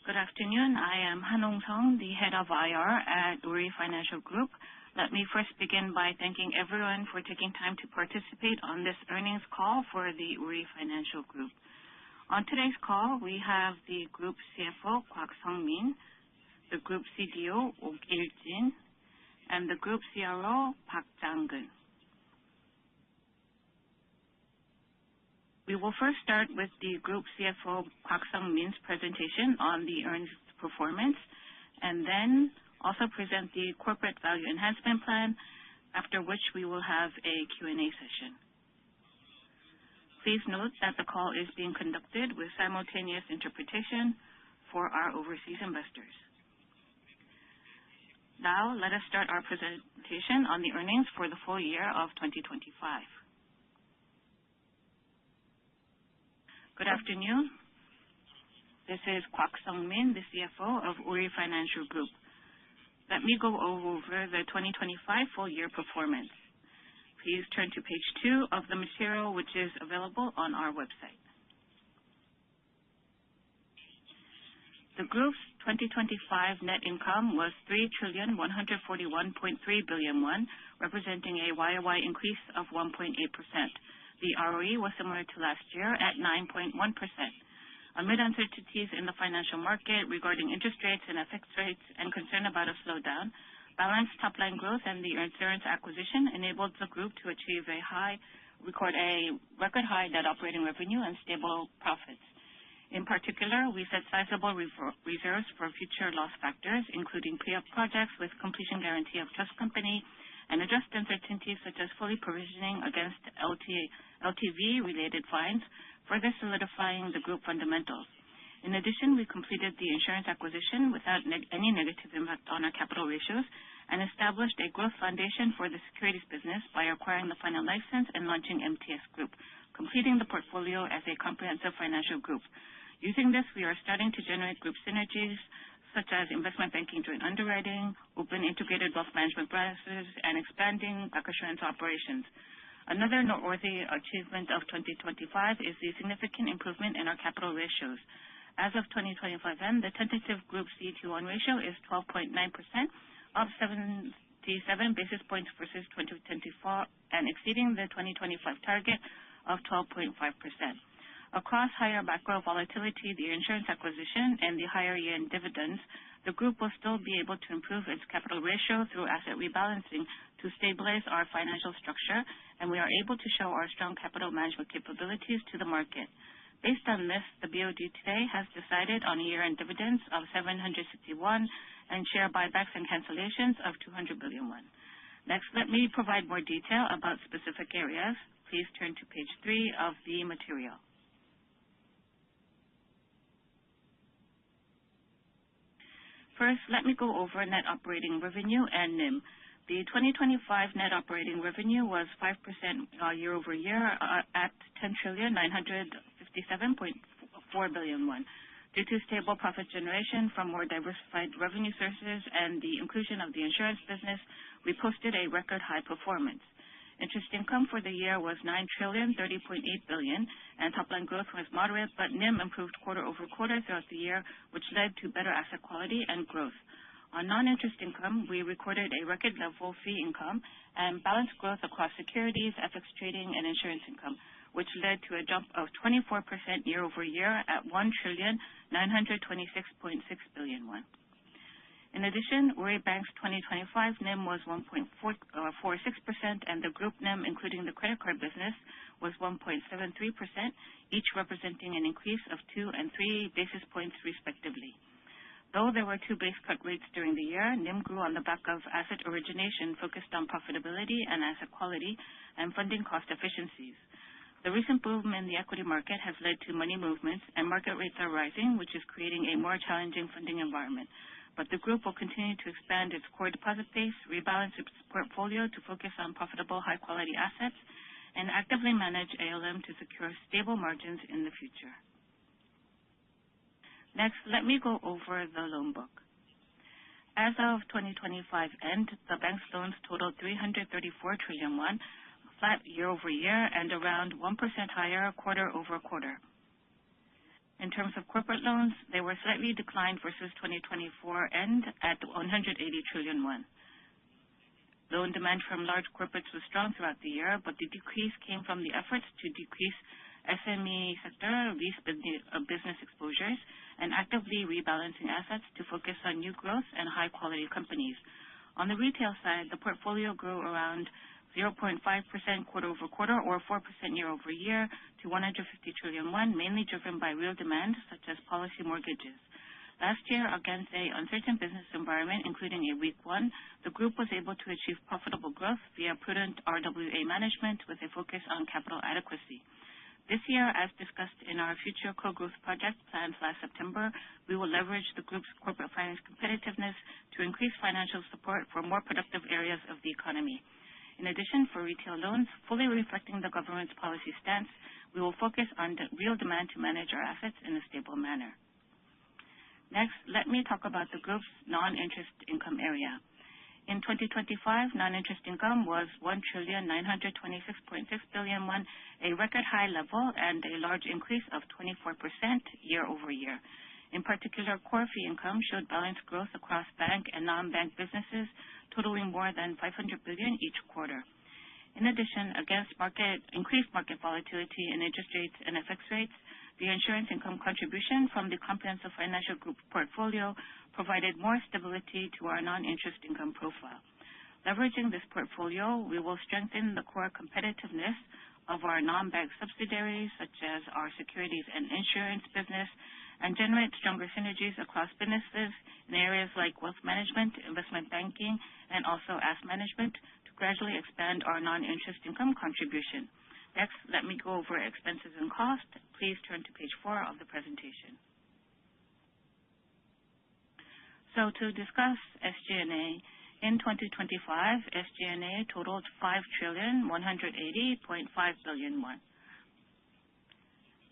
Good afternoon. I am Han Hong-sung, the head of IR at Woori Financial Group. Let me first begin by thanking everyone for taking time to participate on this earnings call for the Woori Financial Group. On today's call, we have the Group CFO, Kwak Sung-min, the Group CDO, Ok Il-jin, and the Group CRO, Park Jang-geun. We will first start with the Group CFO, Kwak Sung-min's presentation on the earnings performance, and then also present the Corporate Value Enhancement Plan, after which we will have a Q&A session. Please note that the call is being conducted with simultaneous interpretation for our overseas investors. Now, let us start our presentation on the earnings for the full year of 2025. Good afternoon. This is Kwak Sung-min, the CFO of Woori Financial Group. Let me go over the 2025 full year performance. Please turn to page 2 of the material which is available on our website. The group's 2025 net income was 3,141.3 billion won, representing a YOY increase of 1.8%. The ROE was similar to last year at 9.1%. Amid uncertainties in the financial market regarding interest rates and FX rates and concern about a slowdown, balanced top-line growth and the insurance acquisition enabled the group to record a record high net operating revenue and stable profits. In particular, we set sizable reserves for future loss factors, including pre-op projects with completion guarantee of trust company, and addressed uncertainties such as fully provisioning against LTV-related fines, further solidifying the group fundamentals. In addition, we completed the insurance acquisition without any negative impact on our capital ratios and established a growth foundation for the securities business by acquiring the final license and launching MTS Group, completing the portfolio as a comprehensive financial group. Using this, we are starting to generate group synergies such as investment banking joint underwriting, open integrated wealth management branches, and expanding bancassurance operations. Another noteworthy achievement of 2025 is the significant improvement in our capital ratios. As of 2025 end, the tentative group CET1 ratio is 12.9%, up 77 basis points versus 2024, and exceeding the 2025 target of 12.5%. Across higher macro volatility, the insurance acquisition, and the higher year-end dividends, the group will still be able to improve its capital ratio through asset rebalancing to stabilize our financial structure, and we are able to show our strong capital management capabilities to the market. Based on this, the BOD today has decided on year-end dividends of 761 and share buybacks and cancellations of 200 billion won. Next, let me provide more detail about specific areas. Please turn to page 3 of the material. First, let me go over net operating revenue and NIM. The 2025 net operating revenue was 5% year-over-year at 10,957.4 billion won. Due to stable profit generation from more diversified revenue sources and the inclusion of the insurance business, we posted a record high performance. Interest income for the year was 9,030.8 billion, and top-line growth was moderate, but NIM improved quarter-over-quarter throughout the year, which led to better asset quality and growth. On non-interest income, we recorded a record level fee income and balanced growth across securities, FX trading, and insurance income, which led to a jump of 24% year-over-year at 1,926.6 billion won. In addition, Woori Bank's 2025 NIM was 1.46%, and the group NIM, including the credit card business, was 1.73%, each representing an increase of 2 and 3 basis points respectively. Though there were 2 base cut rates during the year, NIM grew on the back of asset origination focused on profitability and asset quality and funding cost efficiencies. The recent boom in the equity market has led to money movements, and market rates are rising, which is creating a more challenging funding environment. But the group will continue to expand its core deposit base, rebalance its portfolio to focus on profitable high-quality assets, and actively manage ALM to secure stable margins in the future. Next, let me go over the loan book. As of 2025 end, the bank's loans totaled 334 trillion won, flat year-over-year and around 1% higher quarter-over-quarter. In terms of corporate loans, they were slightly declined versus 2024 end at 180 trillion won. Loan demand from large corporates was strong throughout the year, but the decrease came from the efforts to decrease SME sector lease business exposures and actively rebalancing assets to focus on new growth and high-quality companies. On the retail side, the portfolio grew around 0.5% quarter-over-quarter or 4% year-over-year to 150 trillion won, mainly driven by real demand such as policy mortgages. Last year, against an uncertain business environment, including a weak one, the group was able to achieve profitable growth via prudent RWA management with a focus on capital adequacy. This year, as discussed in our future co-growth project planned last September, we will leverage the group's corporate finance competitiveness to increase financial support for more productive areas of the economy. In addition, for retail loans, fully reflecting the government's policy stance, we will focus on the real demand to manage our assets in a stable manner. Next, let me talk about the group's non-interest income area. In 2025, non-interest income was 1,926.6 billion won, a record high level and a large increase of 24% year-over-year. In particular, core fee income showed balanced growth across bank and non-bank businesses, totaling more than 500 billion each quarter. In addition, against increased market volatility in interest rates and FX rates, the insurance income contribution from the comprehensive financial group portfolio provided more stability to our non-interest income profile. Leveraging this portfolio, we will strengthen the core competitiveness of our non-bank subsidiaries, such as our securities and insurance business, and generate stronger synergies across businesses in areas like wealth management, investment banking, and also asset management to gradually expand our non-interest income contribution. Next, let me go over expenses and cost. Please turn to page 4 of the presentation. So to discuss SG&A, in 2025, SG&A totaled 5,180.5 billion won.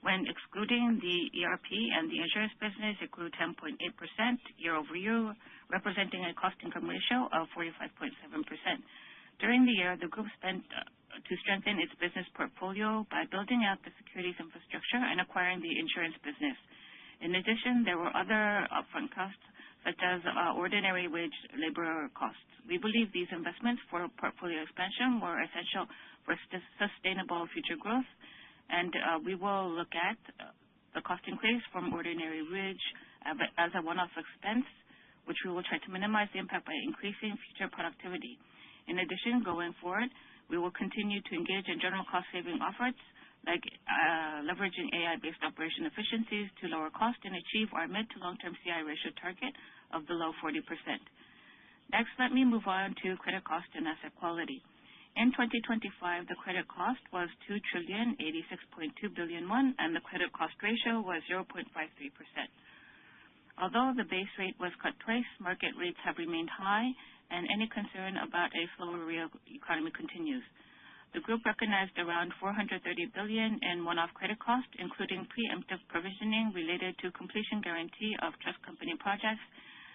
When excluding the ERP and the insurance business, it grew 10.8% year-over-year, representing a cost-income ratio of 45.7%. During the year, the group spent to strengthen its business portfolio by building out the securities infrastructure and acquiring the insurance business. In addition, there were other upfront costs, such as ordinary wage labor costs. We believe these investments for portfolio expansion were essential for sustainable future growth, and we will look at the cost increase from ordinary wage as a one-off expense, which we will try to minimize the impact by increasing future productivity. In addition, going forward, we will continue to engage in general cost-saving efforts, like leveraging AI-based operation efficiencies to lower cost and achieve our mid to long-term CI ratio target of below 40%. Next, let me move on to credit cost and asset quality. In 2025, the credit cost was 2,086.2 billion won, and the credit cost ratio was 0.53%. Although the base rate was cut twice, market rates have remained high, and any concern about a slower real economy continues. The group recognized around 430 billion in one-off credit cost, including preemptive provisioning related to completion guarantee of trust company projects,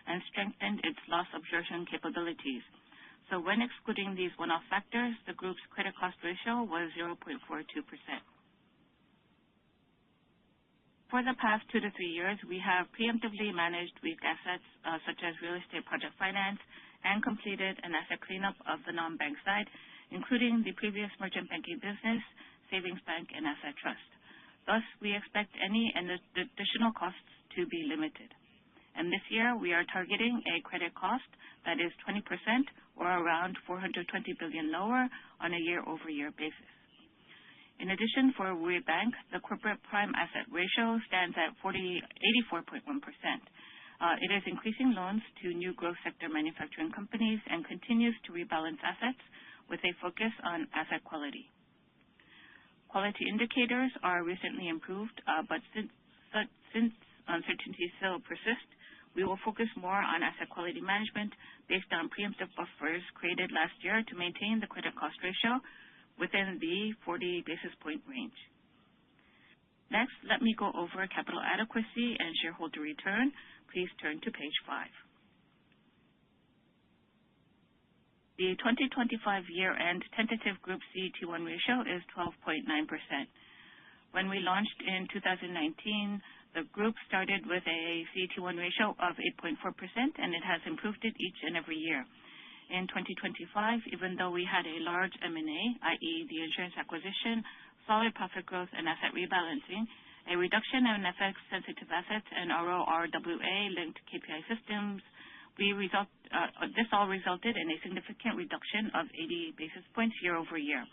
and strengthened its loss absorption capabilities. So when excluding these one-off factors, the group's credit cost ratio was 0.42%. For the past 2 to 3 years, we have preemptively managed weak assets such as real estate project finance and completed an asset cleanup of the non-bank side, including the previous merchant banking business, savings bank, and asset trust. Thus, we expect any additional costs to be limited. And this year, we are targeting a credit cost that is 20% or around 420 billion lower on a year-over-year basis. In addition, for Woori Bank, the corporate prime asset ratio stands at 84.1%. It is increasing loans to new growth sector manufacturing companies and continues to rebalance assets with a focus on asset quality. Quality indicators are recently improved, but since uncertainties still persist, we will focus more on asset quality management based on preemptive buffers created last year to maintain the credit cost ratio within the 40 basis point range. Next, let me go over capital adequacy and shareholder return. Please turn to page 5. The 2025 year-end tentative group CET1 ratio is 12.9%. When we launched in 2019, The group started with a CET1 ratio of 8.4%, and it has improved it each and every year. In 2025, even though we had a large M&A, i.e. the insurance acquisition, solid profit growth, and asset rebalancing, a reduction in FX-sensitive assets and RORWA-linked KPI systems, this all resulted in a significant reduction of 80 basis points year over year.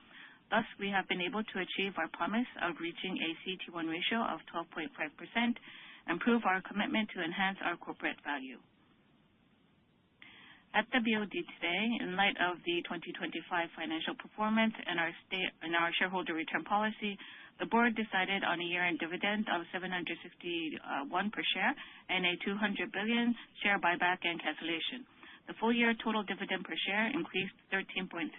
Thus, we have been able to achieve our promise of reaching a CET1 ratio of 12.5% and prove our commitment to enhance our corporate value. At the BOD today, in light of the 2025 financial performance and our shareholder return policy, the board decided on a year-end dividend of 761 per share and a 200 billion share buyback and cancellation. The full-year total dividend per share increased 13.3%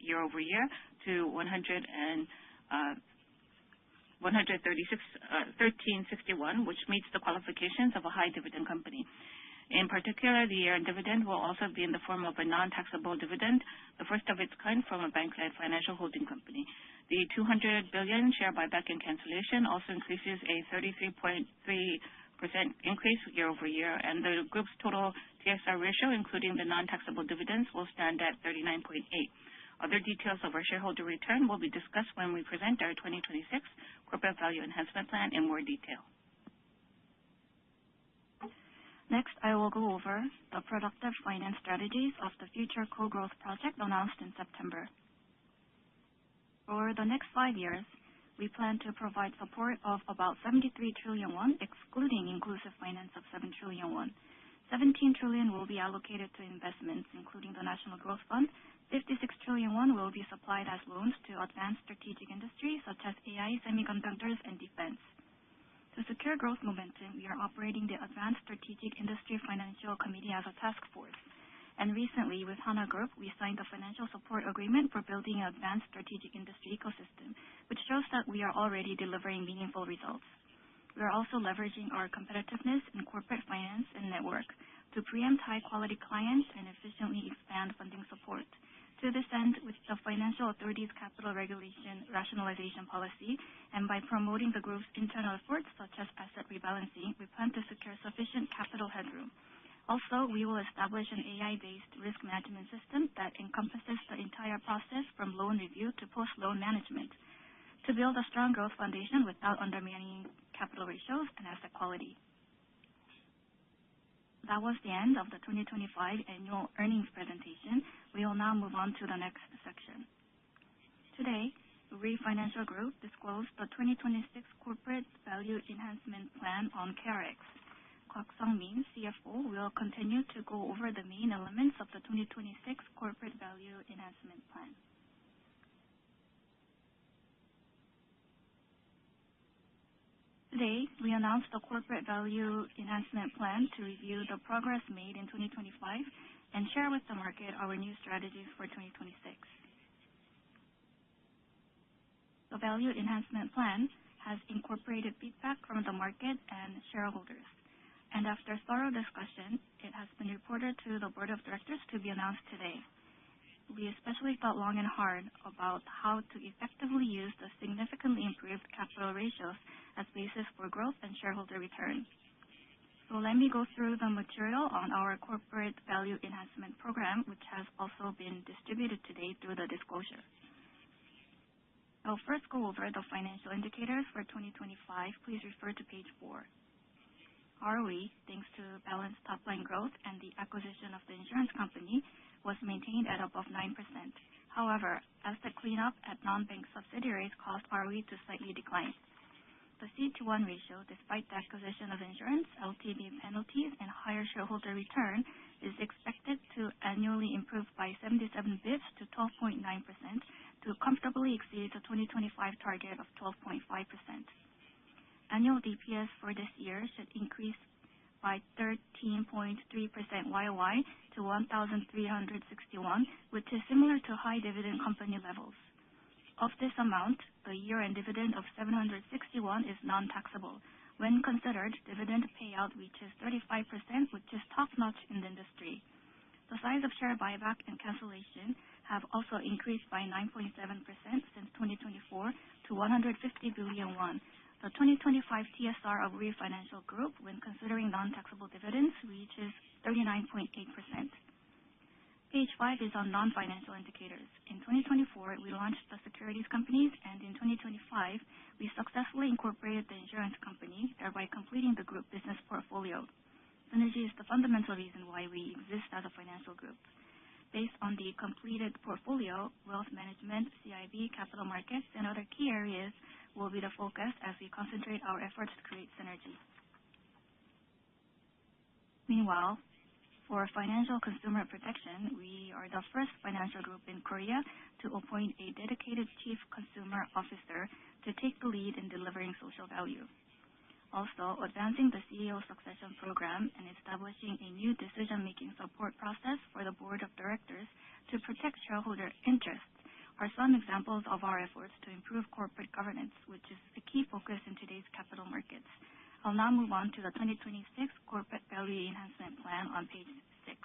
year over year to 1361, which meets the qualifications of a high dividend company. In particular, the year-end dividend will also be in the form of a non-taxable dividend, the first of its kind from a bank-led financial holding company. The 200 billion share buyback and cancellation also increases a 33.3% increase year over year, and the group's total TSR ratio, including the non-taxable dividends, will stand at 39.8%. Other details of our shareholder return will be discussed when we present our 2026 Corporate Value Enhancement Plan in more detail. Next, I will go over the productive finance strategies of the Future Co-Growth Project announced in September. For the next 5 years, we plan to provide support of about 73 trillion won, excluding inclusive finance of 7 trillion won. 17 trillion will be allocated to investments, including the National Growth Fund. 56 trillion won will be supplied as loans to advanced strategic industries such as AI, semiconductors, and defense. To secure growth momentum, we are operating the Advanced Strategic Industry Financial Committee as a task force. And recently, with Hana Group, we signed a financial support agreement for building an advanced strategic industry ecosystem, which shows that we are already delivering meaningful results. We are also leveraging our competitiveness in corporate finance and network to preempt high-quality clients and efficiently expand funding support. To this end, with the Financial Authority's capital regulation rationalization policy and by promoting the group's internal efforts such as asset rebalancing, we plan to secure sufficient capital headroom. Also, we will establish an AI-based risk management system that encompasses the entire process from loan review to post-loan management to build a strong growth foundation without undermining capital ratios and asset quality. That was the end of the 2025 annual earnings presentation. We will now move on to the next section. Today, Woori Financial Group disclosed the 2026 Corporate Value Enhancement Plan on KRX. Kwak Sung-min, CFO, will continue to go over the main elements of the 2026 Corporate Value Enhancement Plan. Today, we announced the Corporate Value Enhancement Plan to review the progress made in 2025 and share with the market our new strategies for 2026. The Value Enhancement Plan has incorporated feedback from the market and shareholders, and after thorough discussion, it has been reported to the Board of Directors to be announced today. We especially thought long and hard about how to effectively use the significantly improved capital ratios as basis for growth and shareholder return. So let me go through the material on our Corporate Value Enhancement Program, which has also been distributed today through the disclosure. I'll first go over the financial indicators for 2025. Please refer to page 4. ROE, thanks to balanced top-line growth and the acquisition of the insurance company, was maintained at above 9%. However, asset cleanup at non-bank subsidiaries caused ROE to slightly decline. The CET1 ratio, despite the acquisition of insurance, LTV penalties, and higher shareholder return, is expected to annually improve by 77 bps to 12.9% to comfortably exceed the 2025 target of 12.5%. Annual DPS for this year should increase by 13.3% YOY to 1,361, which is similar to high dividend company levels. Of this amount, the year-end dividend of 761 is non-taxable. When considered, dividend payout reaches 35%, which is top-notch in the industry. The size of share buyback and cancellation have also increased by 9.7% since 2024 to 150 billion won. The 2025 TSR of Woori Financial Group, when considering non-taxable dividends, reaches 39.8%. Page 5 is on non-financial indicators. In 2024, we launched the securities companies, and in 2025, we successfully incorporated the insurance company, thereby completing the group business portfolio. Synergy is the fundamental reason why we exist as a financial group. Based on the completed portfolio, wealth management, CIB, capital markets, and other key areas will be the focus as we concentrate our efforts to create synergy. Meanwhile, for financial consumer protection, we are the first financial group in Korea to appoint a dedicated chief consumer officer to take the lead in delivering social value. Also, advancing the CEO succession program and establishing a new decision-making support process for the board of directors to protect shareholder interests are some examples of our efforts to improve corporate governance, which is a key focus in today's capital markets. I'll now move on to the 2026 Corporate Value Enhancement Plan on page 6.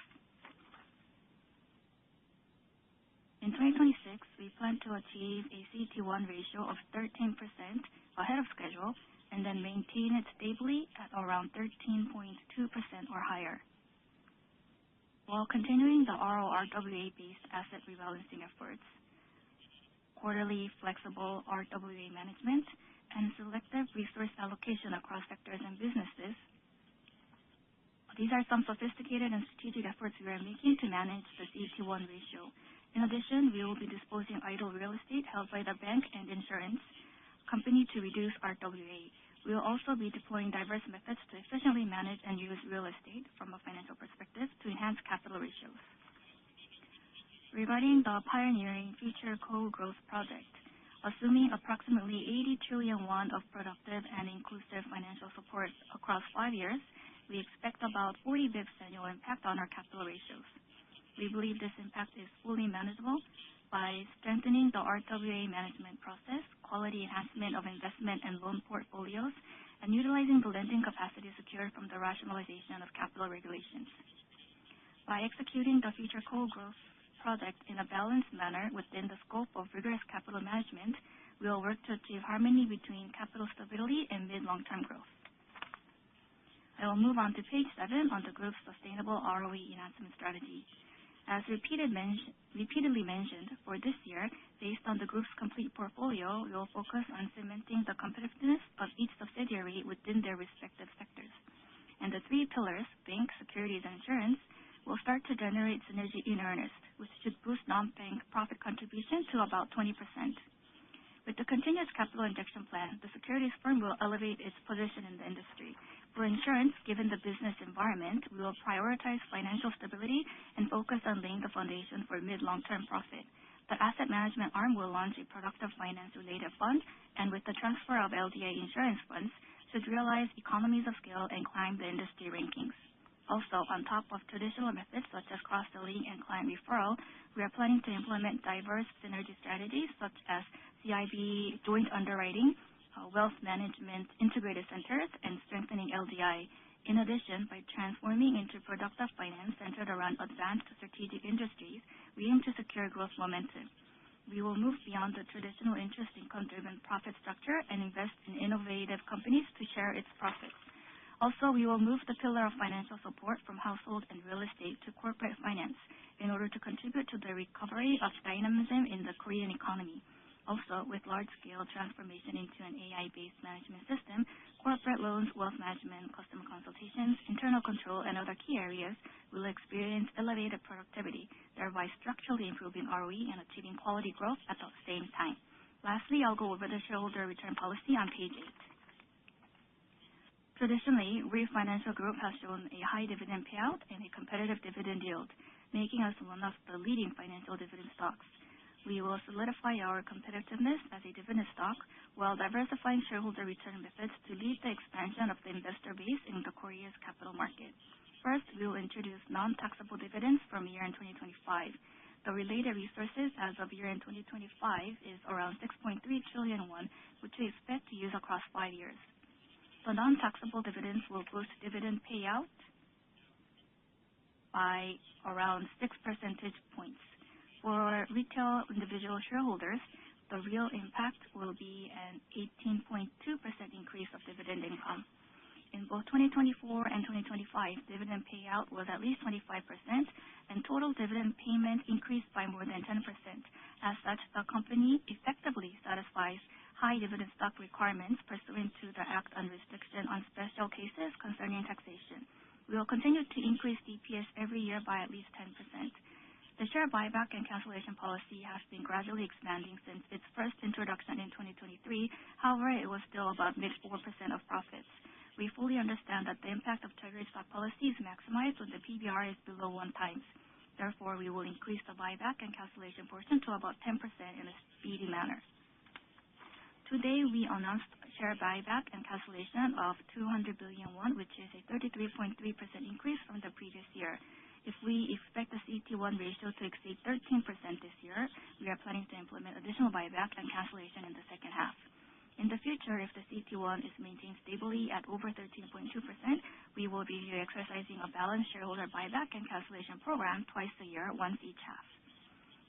In 2026, we plan to achieve a CET1 ratio of 13% ahead of schedule and then maintain it stably at around 13.2% or higher. While continuing the RORWA-based asset rebalancing efforts, quarterly flexible RWA management, and selective resource allocation across sectors and businesses. These are some sophisticated and strategic efforts we are making to manage the CET1 ratio. In addition, we will be disposing idle real estate held by the bank and insurance company to reduce RWA. We will also be deploying diverse methods to efficiently manage and use real estate from a financial perspective to enhance capital ratios. Regarding the pioneering Future Coal Growth Project, assuming approximately 80 trillion won of productive and inclusive financial support across 5 years, we expect about 40 bps annual impact on our capital ratios. We believe this impact is fully manageable by strengthening the RWA management process, quality enhancement of investment and loan portfolios, and utilizing the lending capacity secured from the rationalization of capital regulations. By executing the Future Coal Growth Project in a balanced manner within the scope of rigorous capital management, we will work to achieve harmony between capital stability and mid-long-term growth. I will move on to page 7 on the group's sustainable ROE enhancement strategy. As repeatedly mentioned, for this year, based on the group's complete portfolio, we will focus on cementing the competitiveness of each subsidiary within their respective sectors. And the 3 pillars, bank, securities, and insurance, will start to generate synergy in earnest, which should boost non-bank profit contribution to about 20%. With the continuous capital injection plan, the securities firm will elevate its position in the industry. For insurance, given the business environment, we will prioritize financial stability and focus on laying the foundation for mid-long-term profit. The asset management arm will launch a productive finance-related fund, and with the transfer of LDA insurance funds, should realize economies of scale and climb the industry rankings. Also, on top of traditional methods such as cross-selling and client referral, we are planning to implement diverse synergy strategies such as CIB joint underwriting, wealth management integrated centers, and strengthening LDI. In addition, by transforming into productive finance centered around advanced strategic industries, we aim to secure growth momentum. We will move beyond the traditional interest income-driven profit structure and invest in innovative companies to share its profits. Also, we will move the pillar of financial support from household and real estate to corporate finance in order to contribute to the recovery of dynamism in the Korean economy. Also, with large-scale transformation into an AI-based management system, corporate loans, wealth management, customer consultations, internal control, and other key areas will experience elevated productivity, thereby structurally improving ROE and achieving quality growth at the same time. Lastly, I'll go over the shareholder return policy on page 8. Traditionally, Woori Financial Group has shown a high dividend payout and a competitive dividend yield, making us one of the leading financial dividend stocks. We will solidify our competitiveness as a dividend stock while diversifying shareholder return methods to lead the expansion of the investor base in the Korea's capital market. First, we will introduce non-taxable dividends from year-end 2025. The related resources as of year-end 2025 is around 6.3 trillion won, which we expect to use across 5 years. The non-taxable dividends will boost dividend payout by around 6 percentage points. For retail individual shareholders, the real impact will be an 18.2% increase of dividend income. In both 2024 and 2025, dividend payout was at least 25%, and total dividend payment increased by more than 10%. As such, the company effectively satisfies high dividend stock requirements pursuant to the Act on Restriction on Special Cases Concerning Taxation. We will continue to increase DPS every year by at least 10%. The share buyback and cancellation policy has been gradually expanding since its first introduction in 2023. However, it was still about mid-4% of profits. We fully understand that the impact of treasury stock policy is maximized when the PBR is below 1 times. Therefore, we will increase the buyback and cancellation portion to about 10% in a speedy manner. Today, we announced share buyback and cancellation of 200 billion won, which is a 33.3% increase from the previous year. If we expect the CET1 ratio to exceed 13% this year, we are planning to implement additional buyback and cancellation in the second half. In the future, if the CET1 is maintained stably at over 13.2%, we will be exercising a balanced shareholder buyback and cancellation program twice a year, once each half.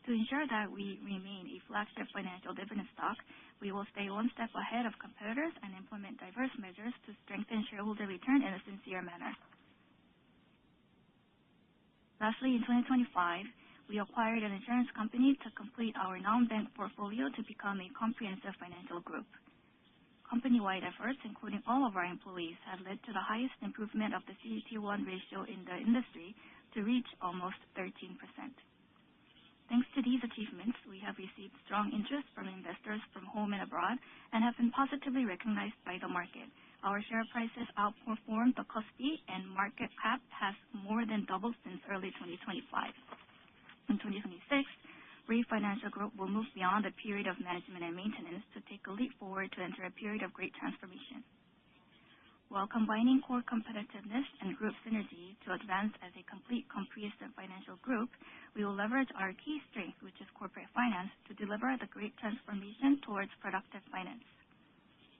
To ensure that we remain a flagship financial dividend stock, we will stay one step ahead of competitors and implement diverse measures to strengthen shareholder return in a sincere manner. Lastly, in 2025, we acquired an insurance company to complete our non-bank portfolio to become a comprehensive financial group. Company-wide efforts, including all of our employees, have led to the highest improvement of the CET1 ratio in the industry to reach almost 13%. Thanks to these achievements, we have received strong interest from investors from home and abroad and have been positively recognized by the market. Our share prices outperformed the KOSPI, and market cap has more than doubled since early 2025. In 2026, Woori Financial Group will move beyond a period of management and maintenance to take a leap forward to enter a period of great transformation. While combining core competitiveness and group synergy to advance as a complete comprehensive financial group, we will leverage our key strength, which is corporate finance, to deliver the great transformation towards productive finance.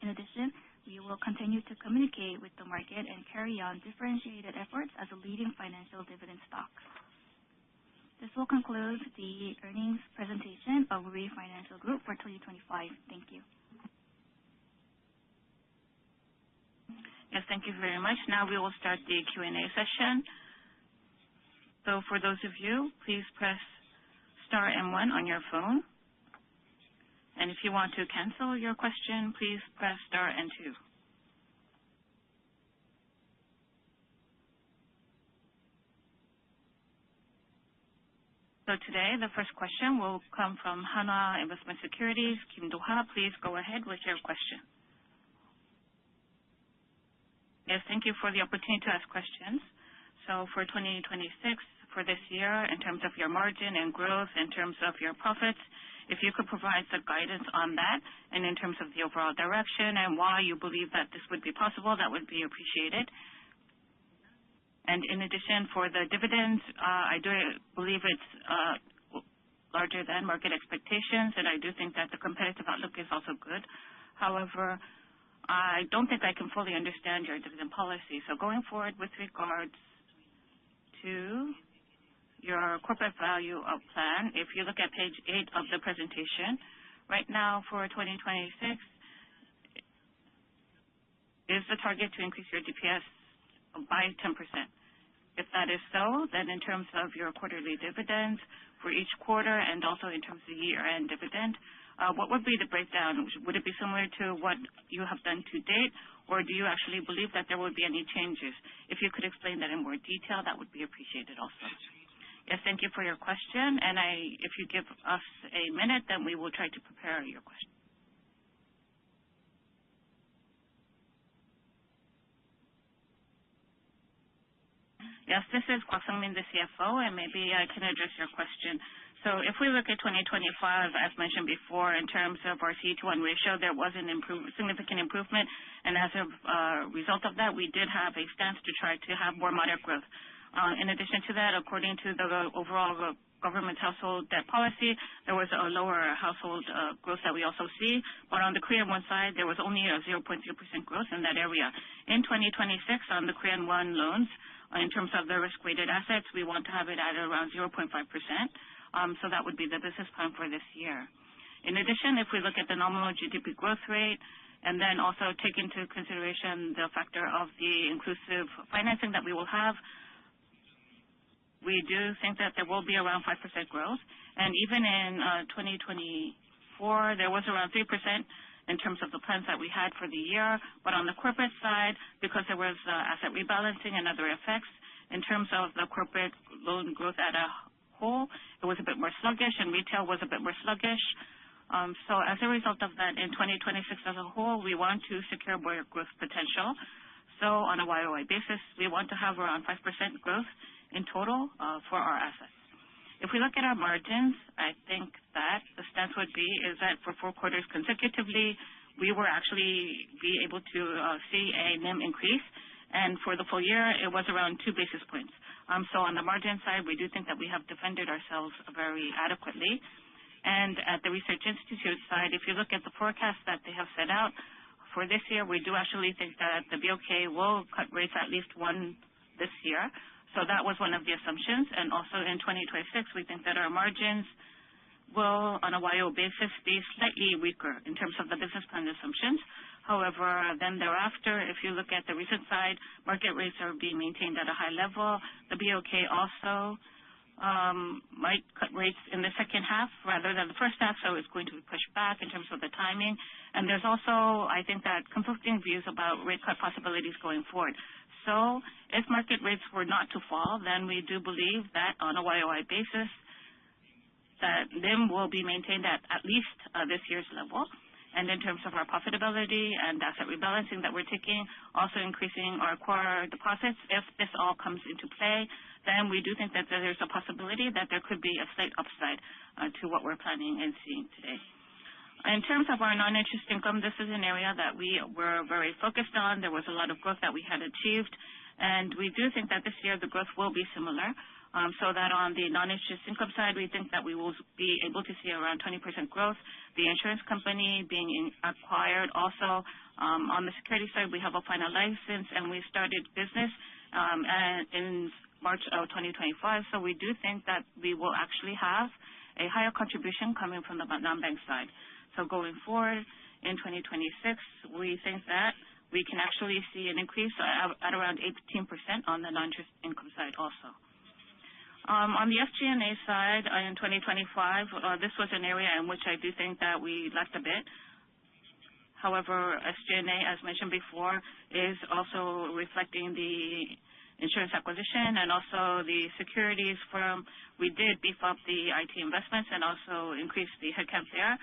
In addition, we will continue to communicate with the market and carry on differentiated efforts as a leading financial dividend stock. This will conclude the earnings presentation of Woori Financial Group for 2025. Thank you. Yes, thank you very much. Now we will start the Q&A session. So for those of you, please press star and 1 on your phone. And if you want to cancel your question, please press star and 2. So today, the first question will come from Hana Investment Securities. Kim Do-ha, please go ahead with your question. Yes, thank you for the opportunity to ask questions. So for 2026, for this year, in terms of your margin and growth, in terms of your profits, if you could provide some guidance on that, and in terms of the overall direction and why you believe that this would be possible, that would be appreciated. And in addition, for the dividends, I do believe it's larger than market expectations, and I do think that the competitive outlook is also good. However, I don't think I can fully understand your dividend policy. So going forward with regards to your corporate value of plan, if you look at page 8 of the presentation, right now for 2026, is the target to increase your DPS by 10%. If that is so, then in terms of your quarterly dividends for each quarter and also in terms of year-end dividend, what would be the breakdown? Would it be similar to what you have done to date, or do you actually believe that there will be any changes? If you could explain that in more detail, that would be appreciated also. Yes, thank you for your question, and if you give us a minute, then we will try to prepare your question. Yes, this is Kwak Sung-min, the CFO, and maybe I can address your question. So if we look at 2025, as mentioned before, in terms of our CET1 ratio, there was an significant improvement, and as a result of that, we did have a stance to try to have more moderate growth. In addition to that, according to the overall government household debt policy, there was a lower household growth that we also see. But on the Korean won side, there was only a 0.0% growth in that area. In 2026, on the Korean won loans, in terms of the risk-weighted assets, we want to have it at around 0.5%. So that would be the business plan for this year. In addition, if we look at the nominal GDP growth rate and then also take into consideration the factor of the inclusive financing that we will have, we do think that there will be around 5% growth. And even in 2024, there was around 3% in terms of the plans that we had for the year. But on the corporate side, because there was asset rebalancing and other effects, in terms of the corporate loan growth as a whole, it was a bit more sluggish, and retail was a bit more sluggish. So as a result of that, in 2026 as a whole, we want to secure more growth potential. So on a YOY basis, we want to have around 5% growth in total for our assets. If we look at our margins, I think that the stance would be is that for 4 quarters consecutively, we were actually be able to see a NIM increase. And for the full year, it was around 2 basis points. So on the margin side, we do think that we have defended ourselves very adequately. And at the Research Institute side, if you look at the forecast that they have set out for this year, we do actually think that the BOK will cut rates at least one this year. So that was one of the assumptions. And also in 2026, we think that our margins will, on a YO basis, be slightly weaker in terms of the business plan assumptions. However, then thereafter, if you look at the recent side, market rates are being maintained at a high level. The BOK also might cut rates in the second half rather than the first half, so it's going to be pushed back in terms of the timing. And there's also, I think, that conflicting views about rate cut possibilities going forward. So if market rates were not to fall, then we do believe that on a YOY basis, that NIM will be maintained at least this year's level. And in terms of our profitability and asset rebalancing that we're taking, also increasing our core deposits, if this all comes into play, then we do think that there's a possibility that there could be a slight upside to what we're planning and seeing today. In terms of our non-interest income, this is an area that we were very focused on. There was a lot of growth that we had achieved, and we do think that this year the growth will be similar. So that on the non-interest income side, we think that we will be able to see around 20% growth. The insurance company being acquired also. On the security side, we have a final license, and we started business in March of 2025. So we do think that we will actually have a higher contribution coming from the non-bank side. So going forward in 2026, we think that we can actually see an increase at around 18% on the non-interest income side also. On the SG&A side, in 2025, this was an area in which I do think that we lacked a bit. However, SG&A, as mentioned before, is also reflecting the insurance acquisition and also the securities firm. We did beef up the IT investments and also increase the headcount there.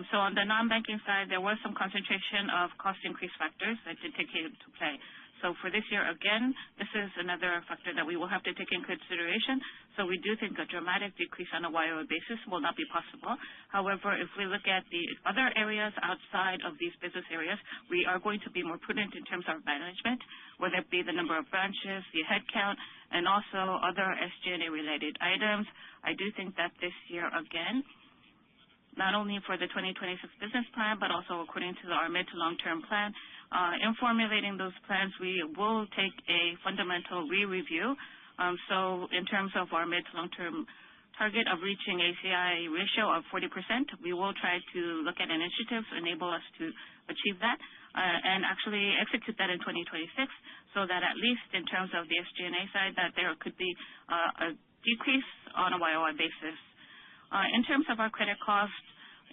So on the non-banking side, there was some concentration of cost increase factors that did take into play. So for this year, again, this is another factor that we will have to take in consideration. So we do think a dramatic decrease on a YOY basis will not be possible. However, if we look at the other areas outside of these business areas, we are going to be more prudent in terms of management, whether it be the number of branches, the headcount, and also other SG&A related items. I do think that this year, again, not only for the 2026 business plan, but also according to our mid to long-term plan, in formulating those plans, we will take a fundamental re-review. So in terms of our mid to long-term target of reaching a CI ratio of 40%, we will try to look at initiatives to enable us to achieve that and actually execute that in 2026 so that at least in terms of the SG&A side that there could be a decrease on a YOY basis. In terms of our credit cost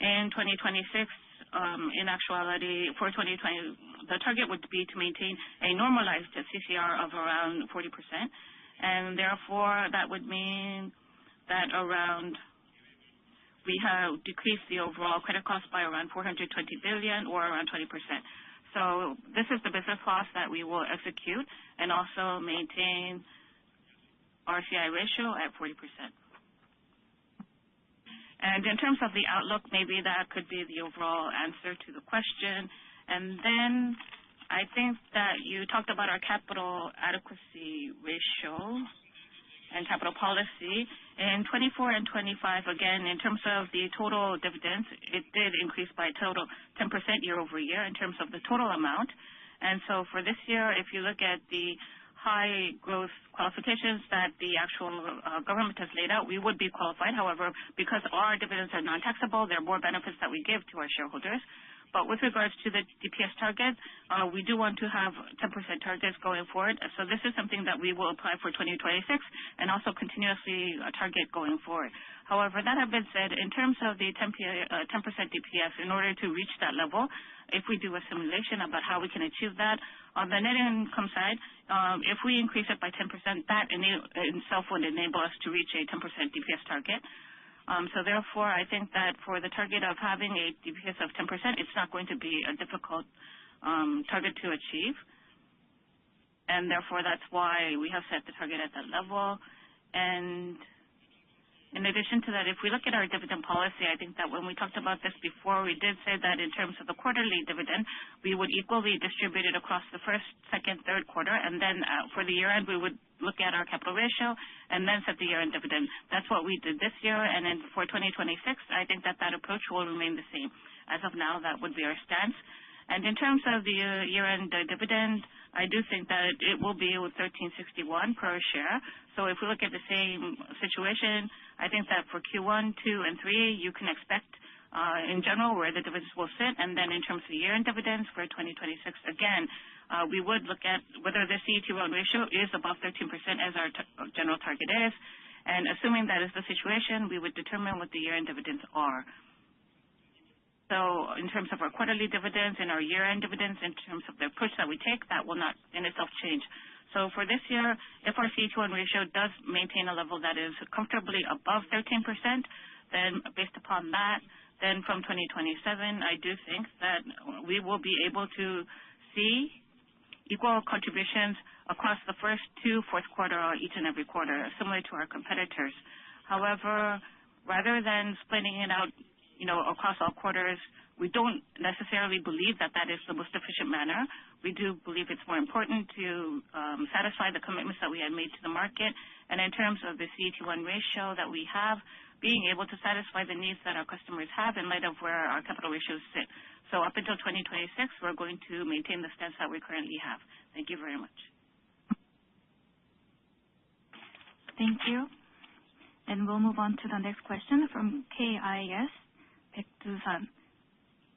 in 2026, in actuality, for 2020, the target would be to maintain a normalized CCR of around 40%. And therefore, that would mean that we have decreased the overall credit cost by around 420 billion or around 20%. So this is the business loss that we will execute and also maintain our CI ratio at 40%. And in terms of the outlook, maybe that could be the overall answer to the question. And then I think that you talked about our capital adequacy ratio and capital policy. In 24 and 25, again, in terms of the total dividends, it did increase by a total 10% year over year in terms of the total amount. And so for this year, if you look at the high growth qualifications that the actual government has laid out, we would be qualified. However, because our dividends are non-taxable, there are more benefits that we give to our shareholders. But with regards to the DPS target, we do want to have 10% targets going forward. So this is something that we will apply for 2026 and also continuously target going forward. However, that have been said, in terms of the 10% DPS, in order to reach that level, if we do a simulation about how we can achieve that, on the net income side, if we increase it by 10%, that in itself would enable us to reach a 10% DPS target. So therefore, I think that for the target of having a DPS of 10%, it's not going to be a difficult target to achieve. And therefore, that's why we have set the target at that level. And in addition to that, if we look at our dividend policy, I think that when we talked about this before, we did say that in terms of the quarterly dividend, we would equally distribute it across the first, second, third quarter, and then for the year end, we would look at our capital ratio and then set the year-end dividend. That's what we did this year, and then for 2026, I think that that approach will remain the same. As of now, that would be our stance. And in terms of the year-end dividend, I do think that it will be with 1361 per share. So if we look at the same situation, I think that for Q1, 2, and 3, you can expect in general where the dividends will sit. And then in terms of the year-end dividends for 2026, again, we would look at whether the CET1 ratio is above 13% as our general target is. And assuming that is the situation, we would determine what the year-end dividends are. So in terms of our quarterly dividends and our year-end dividends, in terms of the approach that we take, that will not in itself change. So for this year, if our CET1 ratio does maintain a level that is comfortably above 13%, then based upon that, then from 2027, I do think that we will be able to see equal contributions across the first 2 fourth quarter or each and every quarter, similar to our competitors. However, rather than splitting it out, across all quarters, we don't necessarily believe that that is the most efficient manner. We do believe it's more important to satisfy the commitments that we had made to the market. And in terms of the CET1 ratio that we have, being able to satisfy the needs that our customers have in light of where our capital ratios sit. So up until 2026, we're going to maintain the stance that we currently have. Thank you very much. Thank you. And we'll move on to the next question from KIS, Baek-doo-san.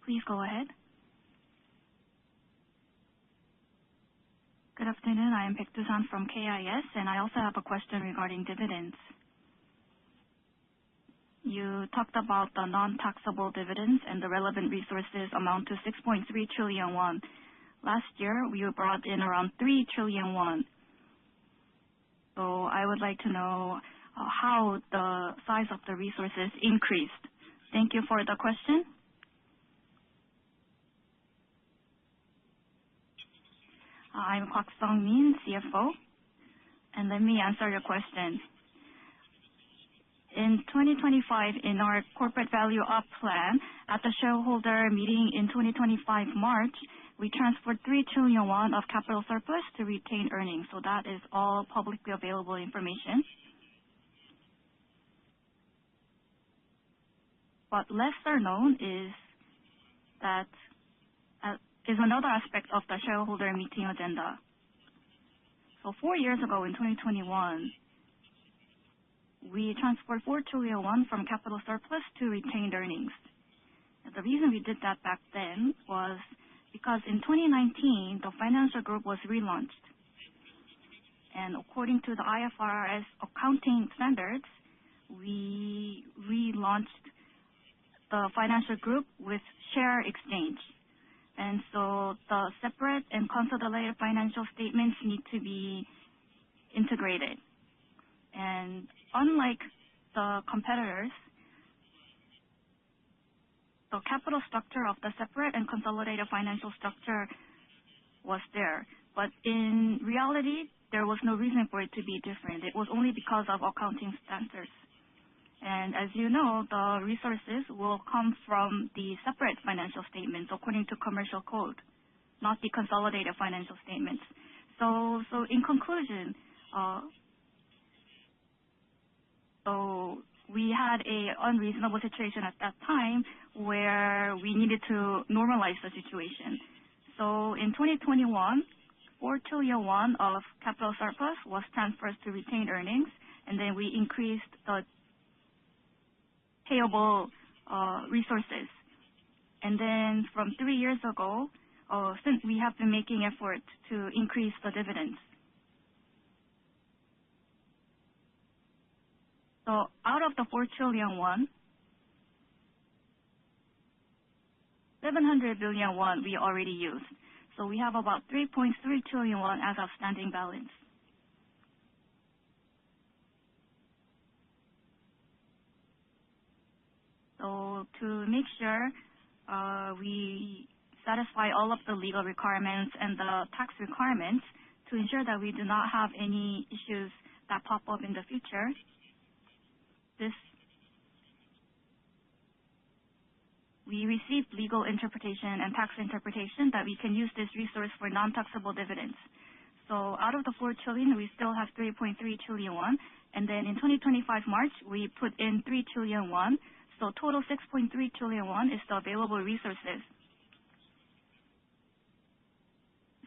Please go ahead. Good afternoon. I am Baek-doo-san from KIS, and I also have a question regarding dividends. You talked about the non-taxable dividends and the relevant resources amount to 6.3 trillion won. Last year, we brought in around 3 trillion won. So I would like to know how the size of the resources increased. Thank you for the question. I'm Kwak Sung-min, CFO, and let me answer your question. In 2025, in our corporate value up plan, at the shareholder meeting in 2025 March, we transferred 3 trillion won of capital surplus to retained earnings. So that is all publicly available information. What lesser known is that is another aspect of the shareholder meeting agenda. So 4 years ago in 2021, we transferred 4 trillion won from capital surplus to retained earnings. And the reason we did that back then was because in 2019, the financial group was relaunched. And according to the IFRS accounting standards, we relaunched the financial group with share exchange. And so the separate and consolidated financial statements need to be integrated. And unlike the competitors, the capital structure of the separate and consolidated financial structure was there. But in reality, there was no reason for it to be different. It was only because of accounting standards. And as you know, the resources will come from the separate financial statements according to commercial code, not the consolidated financial statements. So in conclusion, so we had a unreasonable situation at that time where we needed to normalize the situation. So in 2021, 4 trillion won of capital surplus was transferred to retained earnings, and then we increased the payable resources. And then from 3 years ago, since we have been making efforts to increase the dividends. So out of the 4 trillion won, 700 billion won we already used. So we have about 3.3 trillion won as outstanding balance. So to make sure we satisfy all of the legal requirements and the tax requirements to ensure that we do not have any issues that pop up in the future, we received legal interpretation and tax interpretation that we can use this resource for non-taxable dividends. So out of the 4 trillion, we still have 3.3 trillion won. And then in 2025 March, we put in 3 trillion won. So total 6.3 trillion won is the available resources.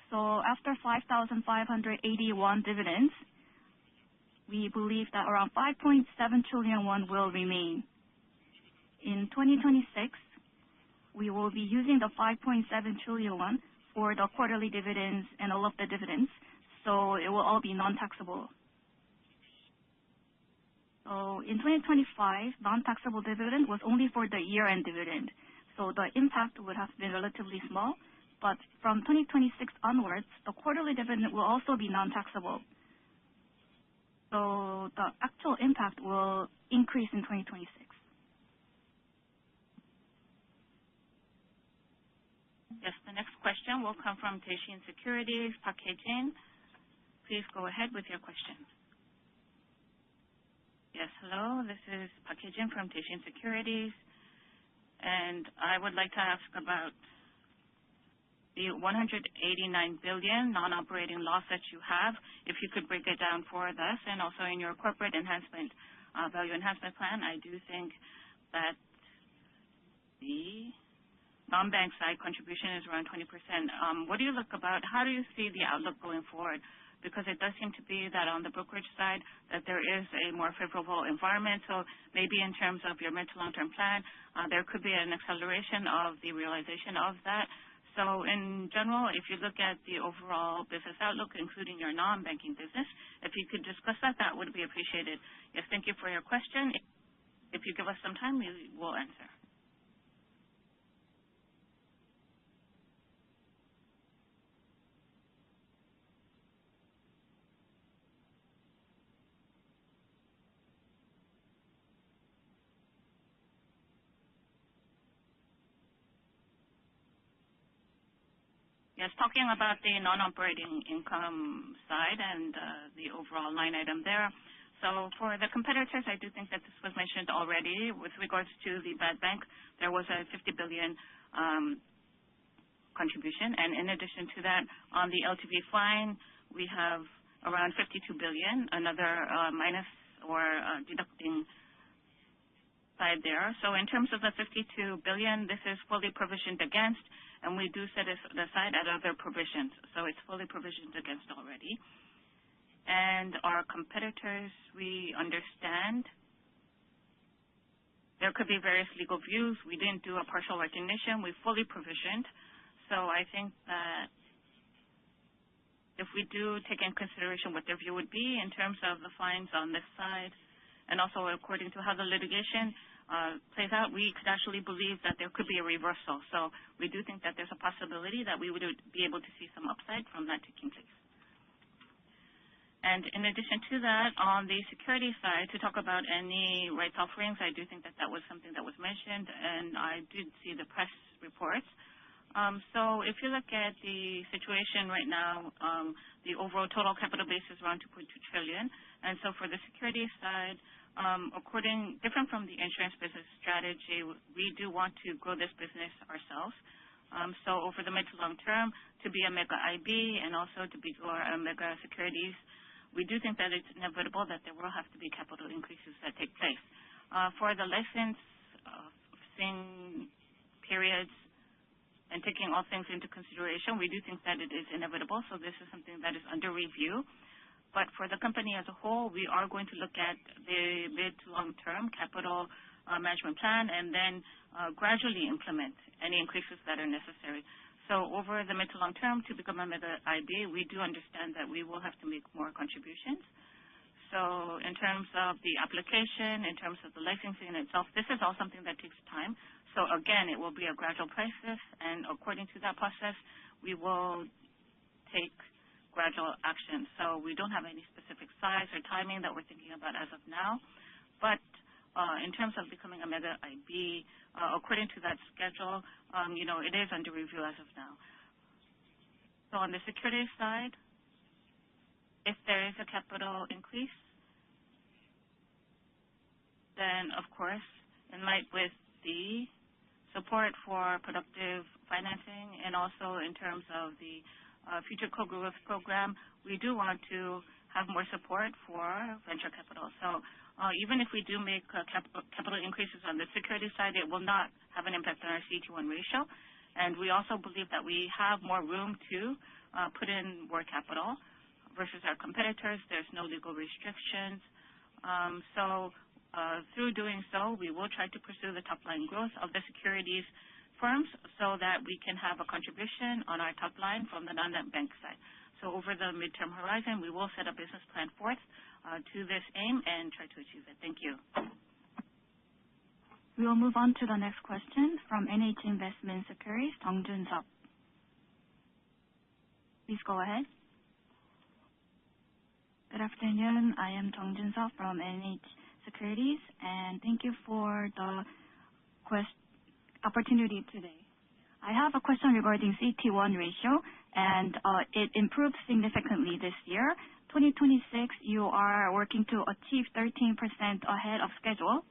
So after 5,581 dividends, we believe that around 5.7 trillion won will remain. In 2026, we will be using the 5.7 trillion won for the quarterly dividends and all of the dividends, so it will all be non-taxable. So in 2025, non-taxable dividend was only for the year-end dividend, so the impact would have been relatively small. But from 2026 onwards, the quarterly dividend will also be non-taxable. So the actual impact will increase in 2026. Yes, the next question will come from Daishin Securities, Park Hye-jin. Please go ahead with your question. Yes, hello. This is Park Hye-jin from Daishin Securities, and I would like to ask about the 189 billion non-operating loss that you have. If you could break it down for us, and also in your corporate enhancement, value enhancement plan, I do think that the non-bank side contribution is around 20%. What do you look about? How do you see the outlook going forward? Because it does seem to be that on the brokerage side that there is a more favorable environment. So maybe in terms of your mid to long-term plan, there could be an acceleration of the realization of that. So in general, if you look at the overall business outlook, including your non-banking business, if you could discuss that, that would be appreciated. Yes, thank you for your question. If you give us some time, we will answer. Yes, talking about the non-operating income side and the overall line item there. So for the competitors, I do think that this was mentioned already. With regards to the bad bank, there was a 50 billion contribution. And in addition to that, on the LTV fine, we have around 52 billion, another minus or deducting side there. So in terms of the 52 billion, this is fully provisioned against, and we do set it aside at other provisions. So it's fully provisioned against already. And our competitors, we understand there could be various legal views. We didn't do a partial recognition. We fully provisioned. So I think that if we do take in consideration what their view would be in terms of the fines on this side, and also according to how the litigation plays out, we could actually believe that there could be a reversal. So we do think that there's a possibility that we would be able to see some upside from that taking place. And in addition to that, on the security side, to talk about any rights offerings, I do think that that was something that was mentioned, and I did see the press reports. So if you look at the situation right now, the overall total capital base is around 2.2 trillion. And so for the security side, different from the insurance business strategy, we do want to grow this business ourselves. So over the mid to long term, to be a mega IB and also to be a mega securities, we do think that it's inevitable that there will have to be capital increases that take place. For the licensing periods And taking all things into consideration, we do think that it is inevitable, so this is something that is under review. But for the company as a whole, we are going to look at the mid to long-term capital management plan and then gradually implement any increases that are necessary. So over the mid to long term, to become a mega IB, we do understand that we will have to make more contributions. So in terms of the application, in terms of the licensing in itself, this is all something that takes time. So again, it will be a gradual process, and according to that process, we will take gradual action. So we don't have any specific size or timing that we're thinking about as of now. But in terms of becoming a mega IB, according to that schedule, it is under review as of now. So on the securities side, if there is a capital increase, then of course, in light with the support for productive financing and also in terms of the future co-growth program, we do want to have more support for venture capital. So even if we do make capital increases on the security side, it will not have an impact on our CET1 ratio. And we also believe that we have more room to put in more capital versus our competitors. There's no legal restrictions. So through doing so, we will try to pursue the top-line growth of the securities firms so that we can have a contribution on our top line from the non-bank side. So over the midterm horizon, we will set a business plan forth to this aim and try to achieve it. Thank you. We will move on to the next question from NH Investment Securities, Jung Jun-seop. Please go ahead. Good afternoon. I am Jung Jun-seop from NH Securities, and thank you for the opportunity today. I have a question regarding CET1 ratio, and it improved significantly this year. 2026, you are working to achieve 13% ahead of schedule.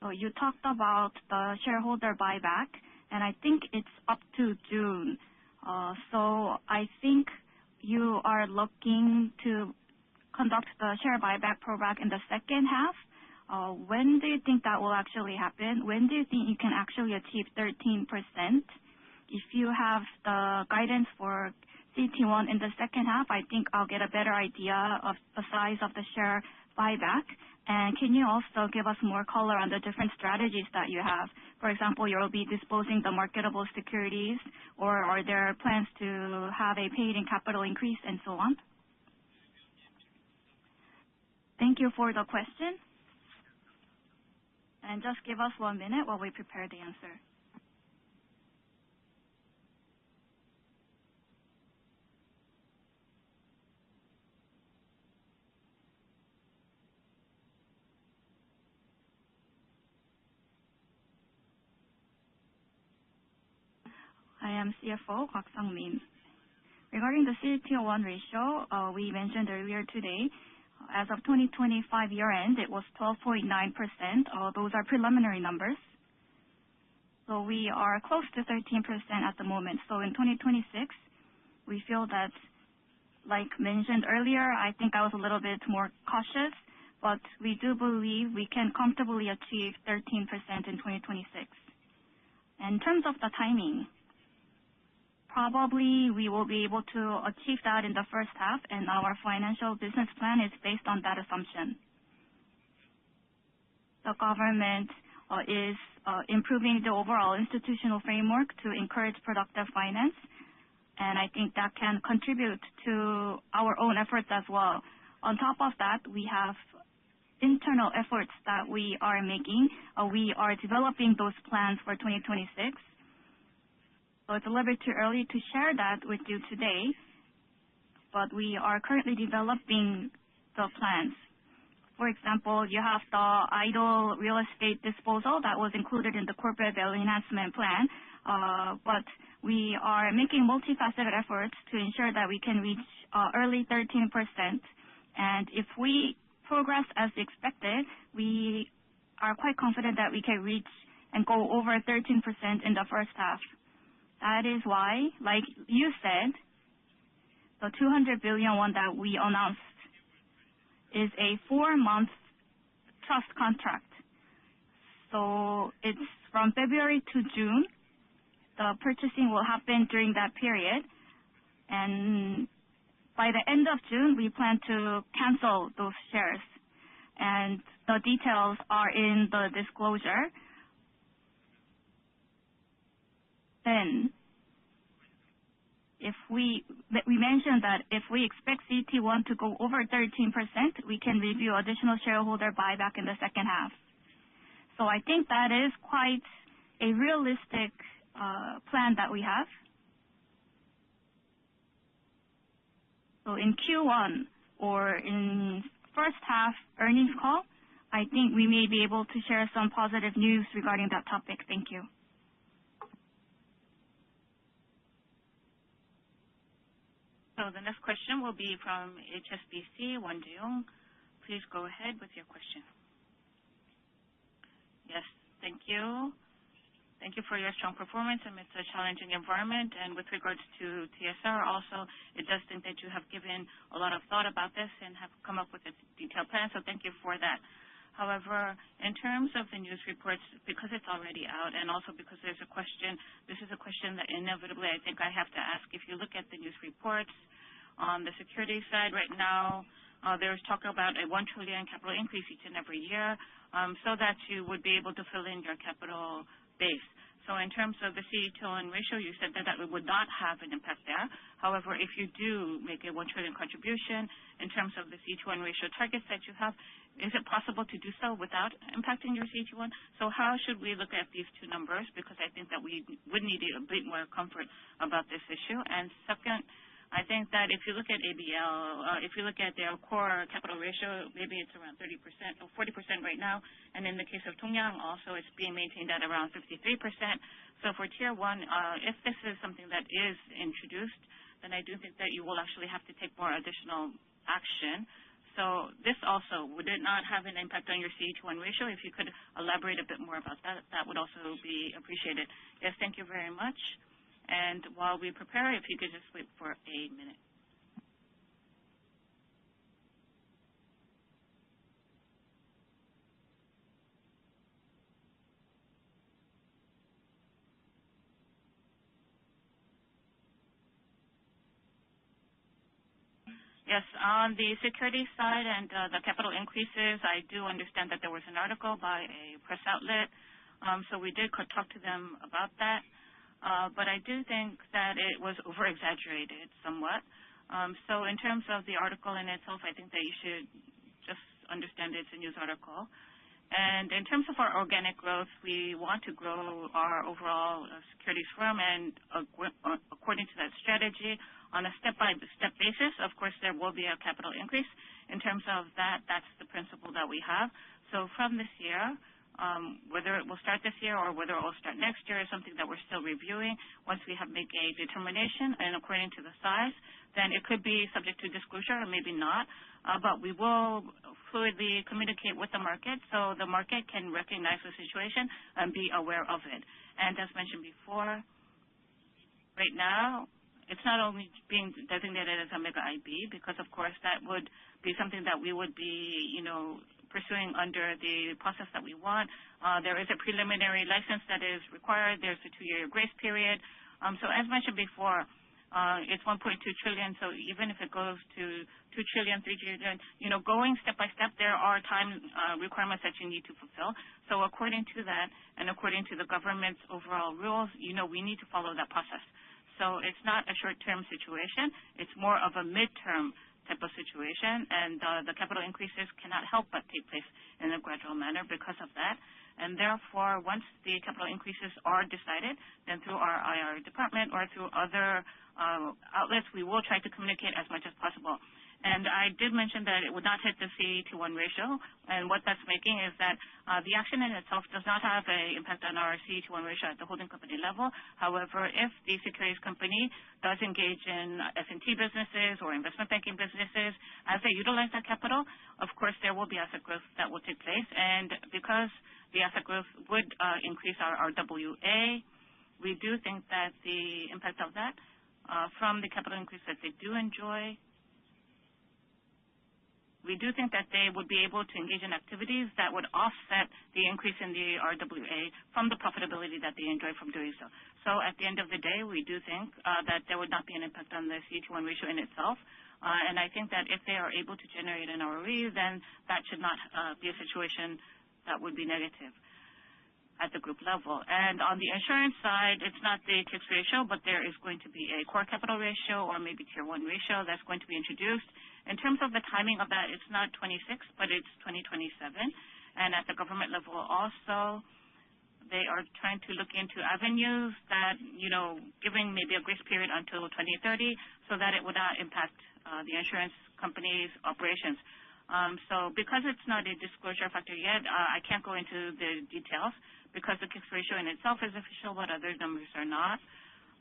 So you talked about the shareholder buyback, and I think it's up to June. So I think you are looking to conduct the share buyback program in the second half. When do you think that will actually happen? When do you think you can actually achieve 13%? If you have the guidance for CET1 in the second half, I think I'll get a better idea of the size of the share buyback. And can you also give us more color on the different strategies that you have? For example, you'll be disposing the marketable securities, or are there plans to have a paid-in capital increase and so on? Thank you for the question. And just give us 1 minute while we prepare the answer. I am CFO Kwak Sang-min. Regarding the CET1 ratio, we mentioned earlier today, as of 2025 year-end, it was 12.9%. Those are preliminary numbers. So we are close to 13% at the moment. So in 2026, we feel that, like mentioned earlier, I think I was a little bit more cautious, but we do believe we can comfortably achieve 13% in 2026. In terms of the timing, probably we will be able to achieve that in the first half, and our financial business plan is based on that assumption. The government is improving the overall institutional framework to encourage productive finance, and I think that can contribute to our own efforts as well. On top of that, we have internal efforts that we are making. We are developing those plans for 2026. So it's a little bit too early to share that with you today, but we are currently developing the plans. For example, you have the idle real estate disposal that was included in the corporate value enhancement plan, but we are making multifaceted efforts to ensure that we can reach early 13%. And if we progress as expected, we are quite confident that we can reach and go over 13% in the first half. That is why, like you said, the 200 billion won that we announced is a 4-month trust contract. So it's from February to June, the purchasing will happen during that period. And by the end of June, we plan to cancel those shares. And the details are in the disclosure. Then, we mentioned that if we expect CET1 to go over 13%, we can review additional shareholder buyback in the second half. So I think that is quite a realistic plan that we have. So in Q1 or in first half earnings call, I think we may be able to share some positive news regarding that topic. Thank you. So the next question will be from HSBC, Won Jae-young. Please go ahead with your question. Yes, thank you. Thank you for your strong performance amidst a challenging environment. And with regards to TSR also, it does think that you have given a lot of thought about this and have come up with a detailed plan, so thank you for that. However, in terms of the news reports, because it's already out and also because there's a question, this is a question that inevitably I think I have to ask. If you look at the news reports on the security side right now, there's talk about a 1 trillion capital increase each and every year so that you would be able to fill in your capital base. So in terms of the CET1 ratio, you said that it would not have an impact there. However, if you do make a 1 trillion contribution in terms of the CET1 ratio targets that you have, is it possible to do so without impacting your CET1? So how should we look at these two numbers? Because I think that we would need a bit more comfort about this issue. And second, I think that if you look at ABL, if you look at their core capital ratio, maybe it's around 30% or 40% right now. And in the case of Dongyang, also it's being maintained at around 53%. So for Tier 1, if this is something that is introduced, then I do think that you will actually have to take more additional action. So this also, would it not have an impact on your CET1 ratio? If you could elaborate a bit more about that, that would also be appreciated. Yes, thank you very much. And while we prepare, if you could just wait for a minute. Yes, on the security side and the capital increases, I do understand that there was an article by a press outlet. So we did talk to them about that. But I do think that it was over-exaggerated somewhat. So in terms of the article in itself, I think that you should just understand it's a news article. And in terms of our organic growth, we want to grow our overall securities firm, and according to that strategy, on a step-by-step basis, of course, there will be a capital increase. In terms of that, that's the principle that we have. So from this year, whether it will start this year or whether it will start next year is something that we're still reviewing. Once we have made a determination and according to the size, then it could be subject to disclosure or maybe not. But we will fluidly communicate with the market so the market can recognize the situation and be aware of it. And as mentioned before, right now, it's not only being designated as a mega IB because, of course, that would be something that we would be, pursuing under the process that we want. There is a preliminary license that is required. There's a 2-year grace period. So as mentioned before, it's 1.2 trillion. So even if it goes to 2 trillion, 3 trillion, going step by step, there are time requirements that you need to fulfill. So according to that and according to the government's overall rules, we need to follow that process. So it's not a short-term situation. It's more of a mid-term type of situation, and the capital increases cannot help but take place in a gradual manner because of that. And therefore, once the capital increases are decided, then through our IR department or through other outlets, we will try to communicate as much as possible. And I did mention that it would not hit the CET1 ratio, and what that's making is that the action in itself does not have an impact on our CET1 ratio at the holding company level. However, if the securities company does engage in S&T businesses or investment banking businesses, as they utilize that capital, of course, there will be asset growth that will take place. And because the asset growth would increase our RWA, we do think that the impact of that from the capital increase that they do enjoy we do think that they would be able to engage in activities that would offset the increase in the RWA from the profitability that they enjoy from doing so. So at the end of the day, we do think that there would not be an impact on the CET1 ratio in itself. And I think that if they are able to generate an ROE, then that should not be a situation that would be negative at the group level. And on the insurance side, it's not the KIPS ratio, but there is going to be a core capital ratio or maybe Tier 1 ratio that's going to be introduced. In terms of the timing of that, it's not 26, but it's 2027. And at the government level also, they are trying to look into avenues that, giving maybe a grace period until 2030 so that it would not impact the insurance company's operations. So because it's not a disclosure factor yet, I can't go into the details because the KIPS ratio in itself is official, but other numbers are not.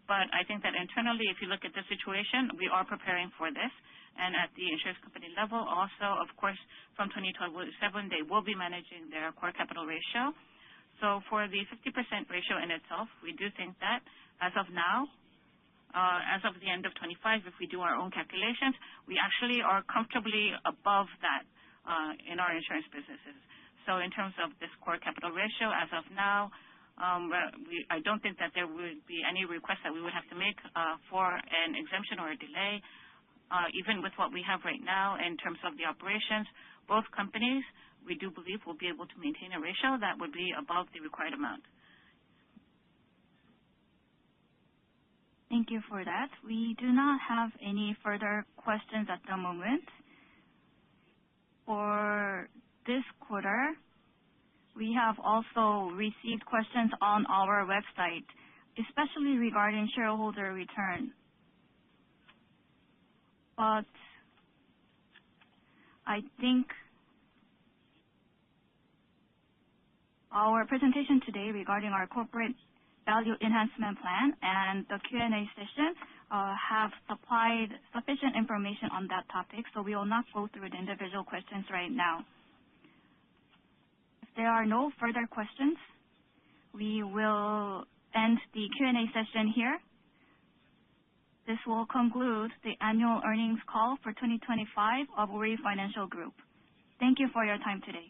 But I think that internally, if you look at the situation, we are preparing for this. And at the insurance company level, also, of course, from 2027, they will be managing their core capital ratio. So for the 50% ratio in itself, we do think that as of now, as of the end of 25, if we do our own calculations, we actually are comfortably above that in our insurance businesses. So in terms of this core capital ratio, as of now, I don't think that there would be any request that we would have to make for an exemption or a delay. Even with what we have right now in terms of the operations, both companies, we do believe will be able to maintain a ratio that would be above the required amount. Thank you for that. We do not have any further questions at the moment. For this quarter, we have also received questions on our website, especially regarding shareholder return. But I think our presentation today regarding our corporate value enhancement plan and the Q&A session have supplied sufficient information on that topic, so we will not go through the individual questions right now. If there are no further questions, we will end the Q&A session here. This will conclude the annual earnings call for 2025 of Woori Financial Group. Thank you for your time today.